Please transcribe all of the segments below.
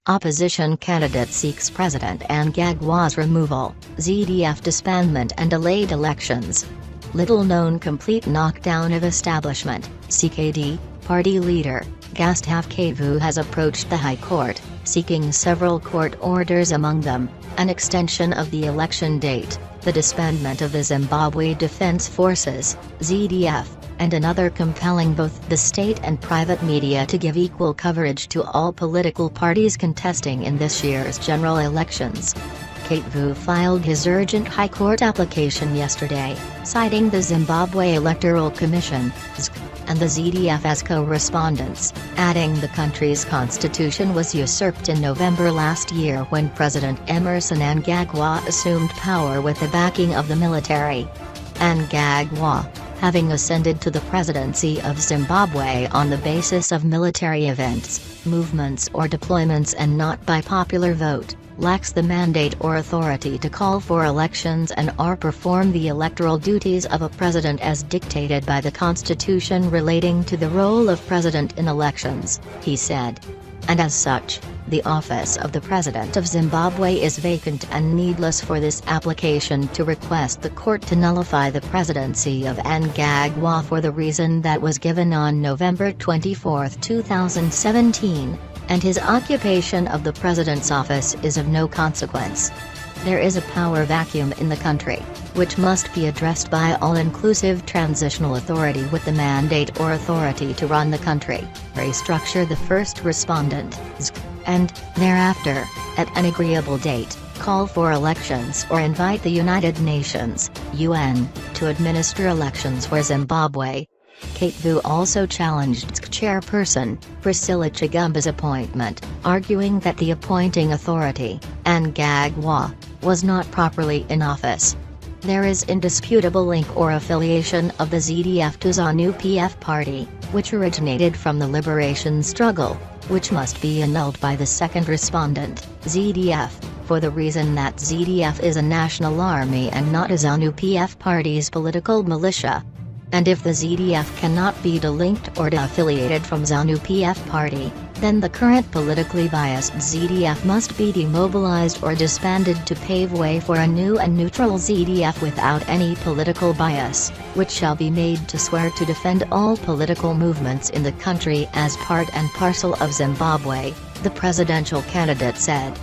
Opposition candidate seeks President Mnangagwa's removal, ZDF disbandment and delayed elections. Little-known complete knockdown of establishment, CKD, party leader, Gastaff Kativu has approached the High Court, seeking several court orders, among them, an extension of the election date, the disbandment of the Zimbabwe Defence Forces, ZDF, and another compelling both the state and private media to give equal coverage to all political parties contesting in this year's general elections. Kativu filed his urgent High Court application yesterday, citing the Zimbabwe Electoral Commission and the ZDF as co-respondents, adding the country's constitution was usurped in November last year when President Emmerson Mnangagwa assumed power with the backing of the military. Mnangagwa, having ascended to the presidency of Zimbabwe on the basis of military events, movements or deployments and not by popular vote, lacks the mandate or authority to call for elections and or perform the electoral duties of a president as dictated by the Constitution relating to the role of president in elections, he said. And as such, the office of the President of Zimbabwe is vacant and needless for this application to request the court to nullify the presidency of Mnangagwa for the reason that was given on November 24, 2017, and his occupation of the president's office is of no consequence. There is a power vacuum in the country, which must be addressed by all-inclusive transitional authority with the mandate or authority to run the country, restructure the first respondent, and, thereafter, at an agreeable date, call for elections or invite the United Nations, UN, to administer elections for Zimbabwe. Kativu also challenged chairperson, Priscilla Chigumba's appointment, arguing that the appointing authority, Mnangagwa, was not properly in office. There is indisputable link or affiliation of the ZDF to ZANU-PF party, which originated from the liberation struggle, which must be annulled by the second respondent, ZDF, for the reason that ZDF is a national army and not a ZANU-PF party's political militia. And if the ZDF cannot be delinked or de-affiliated from ZANU-PF party, then the current politically biased ZDF must be demobilized or disbanded to pave way for a new and neutral ZDF without any political bias, which shall be made to swear to defend all political movements in the country as part and parcel of Zimbabwe, the presidential candidate said.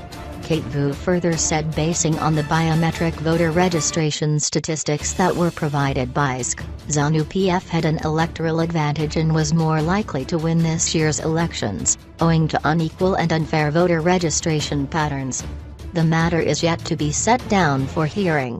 Kativu further said basing on the biometric voter registration statistics that were provided by ZANU-PF had an electoral advantage and was more likely to win this year's elections, owing to unequal and unfair voter registration patterns. The matter is yet to be set down for hearing.